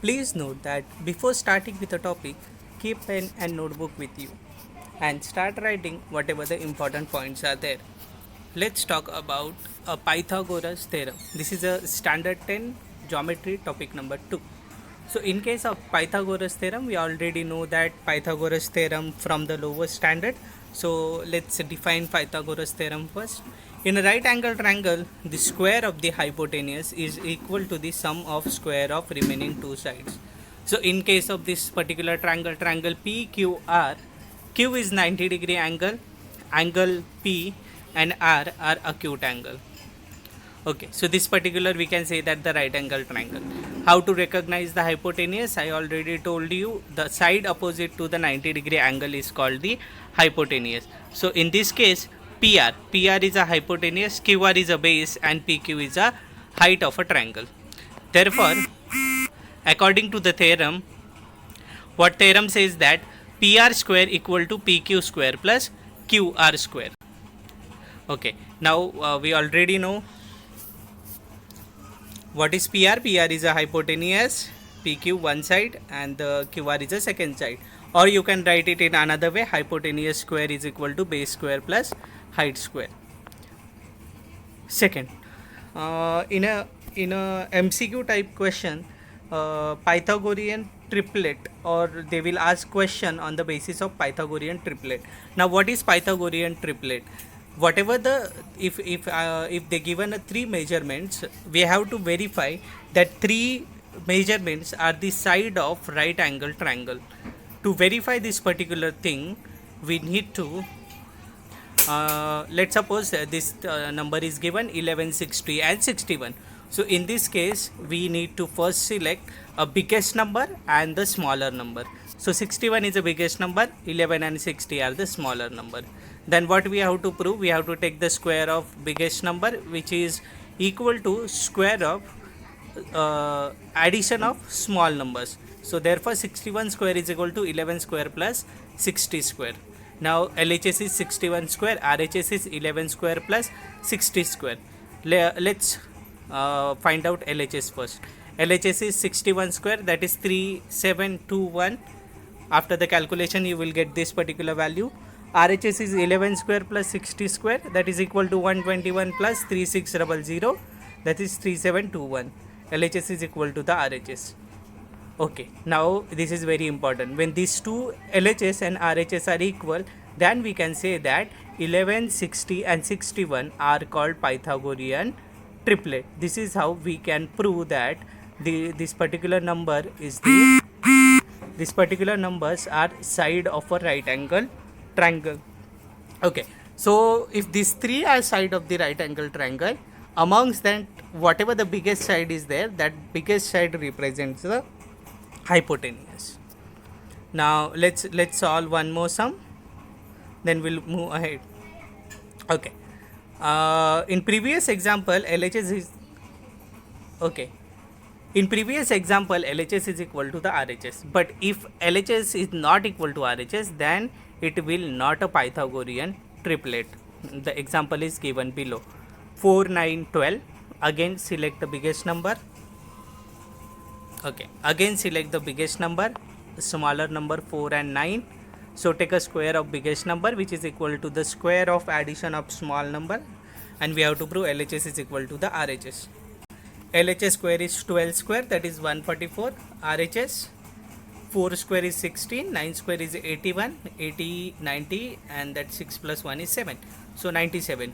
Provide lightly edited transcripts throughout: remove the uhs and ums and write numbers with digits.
Please note that before starting with a topic, keep pen and notebook with you and start writing whatever the important points are there. Let's talk about a Pythagoras theorem. This is a standard 10 geometry topic number 2. So in case of Pythagoras theorem, we already know that Pythagoras theorem from the lower standard. So let's define Pythagoras theorem first. In a right angle triangle, the square of the hypotenuse is equal to the sum of square of remaining two sides. So in case of this particular triangle, triangle PQR, Q is 90-degree angle, angle P and R are acute angle. Okay, so this particular we can say that the right angle triangle. How to recognize the hypotenuse? I already told you the side opposite to the 90-degree angle is called the hypotenuse. So in this case, PR is a hypotenuse, QR is a base and PQ is a height of a triangle. Therefore, according to the theorem, what theorem says that PR square equal to PQ square plus QR square. Okay, now we already know what is PR. PR is a hypotenuse, PQ one side and the QR is a second side, or you can write it in another way, hypotenuse square is equal to base square plus height square. Second, in a MCQ type question, Pythagorean triplet, or they will ask question on the basis of Pythagorean triplet. Now what is Pythagorean triplet? Whatever the if they given a three measurements, we have to verify that three measurements are the side of right angle triangle. To verify this particular thing, we need to let's suppose this number is given 11, 60 and 61. So in this case, we need to first select a biggest number and the smaller number. So 61 is the biggest number, 11 and 60 are the smaller number. Then what we have to prove? We have to take the square of biggest number, which is equal to square of addition of small numbers. So therefore 61 square is equal to 11 square plus 60 square. Now LHS is 61 square, RHS is 11 square plus 60 square. Let's find out LHS first. LHS is 61 square, that is 3721. After the calculation you will get this particular value. RHS is 11 square plus 60 square, that is equal to 121 plus 3600, that is 3721. LHS is equal to the RHS. Okay, now this is very important. When these two LHS and RHS are equal, then we can say that 11, 60 and 61 are called Pythagorean triplet. This is how we can prove that this particular number is these particular numbers are side of a right angle triangle. Okay, so if these three are side of the right angle triangle, amongst that whatever the biggest side is there, that biggest side represents the hypotenuse. Now let's solve one more sum, then we'll move ahead. Okay, in previous example LHS is in previous example LHS is equal to the RHS, but if LHS is not equal to RHS, then it will not a Pythagorean triplet. The example is given below. 4, 9, 12. Again select the biggest number. Okay, again select the biggest number, smaller number 4 and 9. So take a square of biggest number, which is equal to the square of addition of small number, and we have to prove LHS is equal to the RHS. LHS square is 12 square, that is 144. RHS 4 square is 16, 9 square is 81, 80, 90, and that 6 plus 1 is 7. So 97.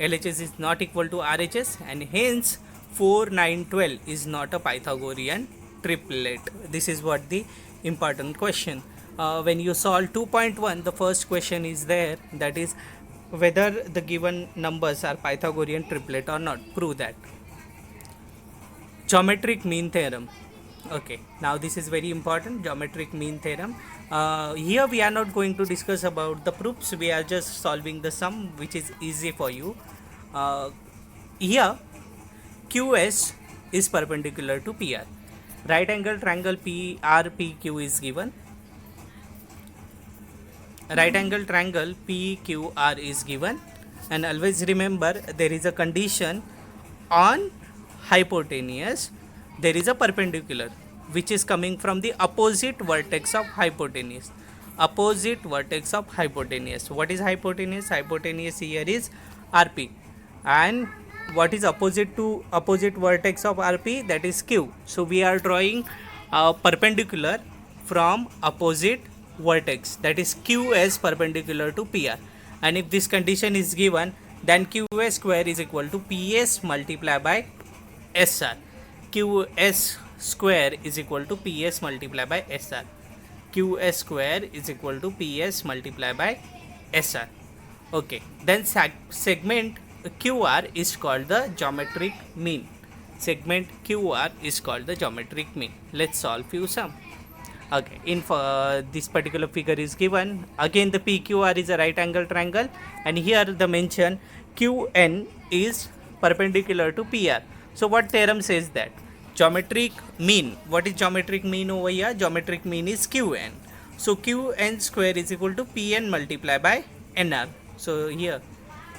LHS is not equal to RHS, and hence 4, 9, 12 is not a Pythagorean triplet. This is what the important question. When you solve 2.1, the first question is there, that is whether the given numbers are Pythagorean triplet or not. Prove that. Geometric mean theorem. Okay, now this is very important, geometric mean theorem. Here we are not going to discuss about the proofs, we are just solving the sum, which is easy for you. Here QS is perpendicular to PR. Right angle triangle PRPQ is given. Right angle triangle PQR is given, and always remember there is a condition on hypotenuse, there is a perpendicular. which is coming from the opposite vertex of hypotenuse. Opposite vertex of hypotenuse. What is hypotenuse? Hypotenuse here is RP. And what is opposite to opposite vertex of RP? That is Q. So we are drawing a perpendicular from opposite vertex, that is QS perpendicular to PR. And if this condition is given, then QS square is equal to PS multiplied by SR. QS square is equal to PS multiplied by SR. QS square is equal to PS multiplied by SR. Okay, then segment QR is called the geometric mean. Segment QR is called the geometric mean. Let's solve few sum. Okay, in this particular figure is given. Again, the PQR is a right angle triangle, and here the mention QN is perpendicular to PR. So what theorem says that? Geometric mean. What is geometric mean over here? Geometric mean is QN. So QN square is equal to PN multiplied by NR. So here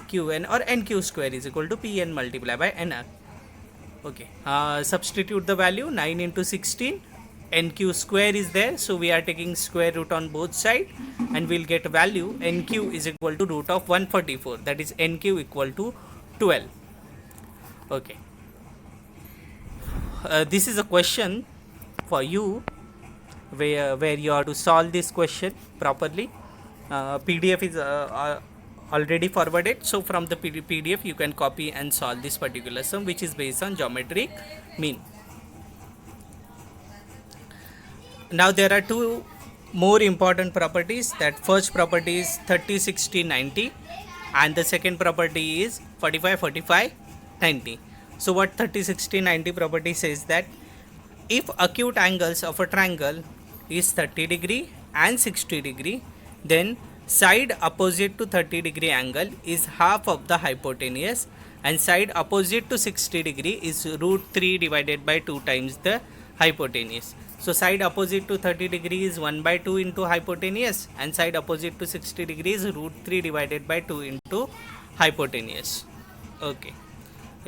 QN or NQ square is equal to PN multiplied by NR. Okay, substitute the value 9 into 16. NQ square is there, so we are taking square root on both sides, and we'll get value NQ is equal to root of 144, that is NQ equal to 12. Okay, this is a question for you where you have to solve this question properly. PDF is already forwarded, so from the PDF you can copy and solve this particular sum, which is based on geometric mean. Now there are two more important properties. That first property is 30, 60, 90, and the second property is 45, 45, 90. So what 30, 60, 90 property says that if acute angles of a triangle is 30 degree and 60 degree, then side opposite to 30 degree angle is half of the hypotenuse, and side opposite to 60 degree is root 3 divided by 2 times the hypotenuse. So side opposite to 30 degree is 1 by 2 into hypotenuse, and side opposite to 60 degree is root 3 divided by 2 into hypotenuse. Okay,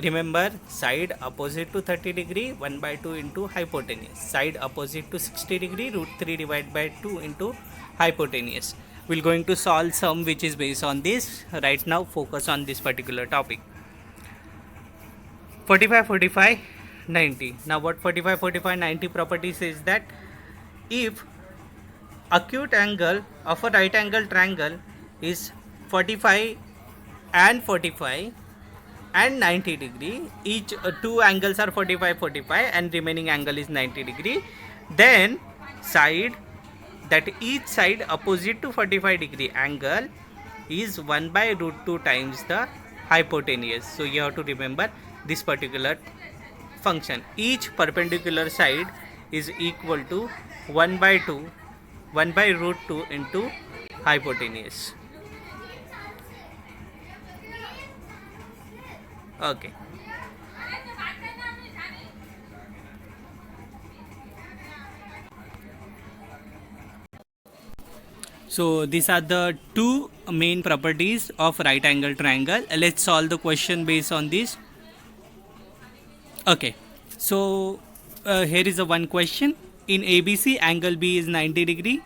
remember, side opposite to 30 degree 1 by 2 into hypotenuse, side opposite to 60 degree root 3 divided by 2 into hypotenuse. We're going to solve sum which is based on this. Right now focus on this particular topic. 45, 45, 90. Now what 45, 45, 90 property says that if acute angle of a right angle triangle is 45 and 45 and 90 degree, each two angles are 45, 45 and remaining angle is 90 degree, then side, that each side opposite to 45 degree angle is 1 by root 2 times the hypotenuse. So you have to remember this particular function. Each perpendicular side is equal to 1 by 2, 1 by root 2 into hypotenuse. Okay. So these are the two main properties of right angle triangle. Let's solve the question based on this. Okay, so here is a one question. In ABC, angle B is 90 degree,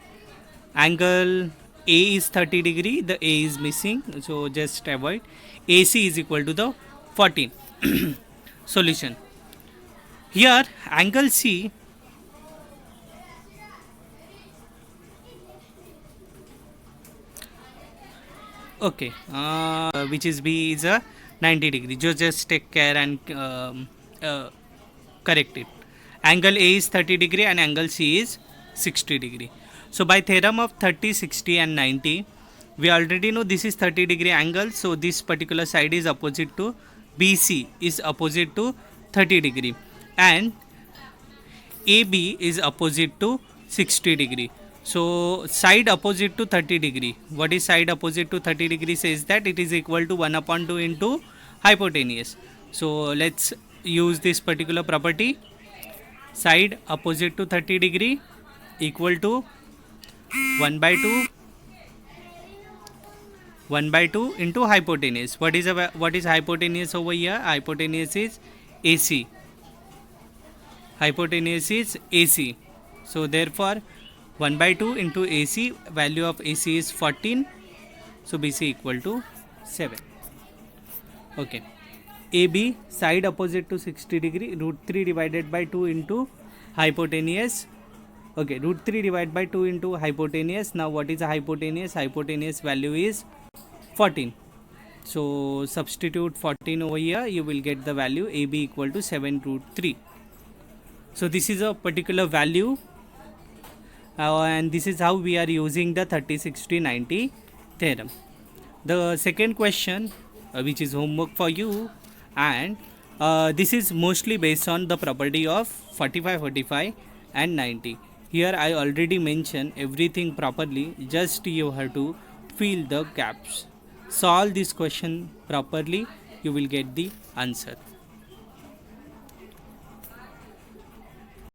angle A is 30 degree, the A is missing, so just avoid. AC is equal to the 14. Solution. Here angle C okay, which is B is a 90 degree. Just take care and correct it. Angle A is 30 degree and angle C is 60 degree. So by theorem of 30, 60 and 90, we already know this is 30 degree angle. So this particular side is opposite to BC is opposite to 30 degree, and AB is opposite to 60 degree. So side opposite to 30 degree. What is side opposite to 30 degree says that it is equal to 1 upon 2 into hypotenuse. So let's use this particular property. Side opposite to 30 degree equal to 1 by 2 into hypotenuse. What is hypotenuse over here? Hypotenuse is AC. hypotenuse is AC. So therefore 1 by 2 into AC, value of AC is 14. So BC equal to 7. Okay. AB, side opposite to 60 degree, root 3 divided by 2 into hypotenuse. Okay, root 3 divided by 2 into hypotenuse. Now what is the hypotenuse? Hypotenuse value is 14. So substitute 14 over here, you will get the value AB equal to 7 root 3. So this is a particular value, and this is how we are using the 30-60-90 theorem. The second question, which is homework for you, and this is mostly based on the property of 45, 45 and 90. Here I already mentioned everything properly, just you have to fill the gaps. Solve this question properly, you will get the answer.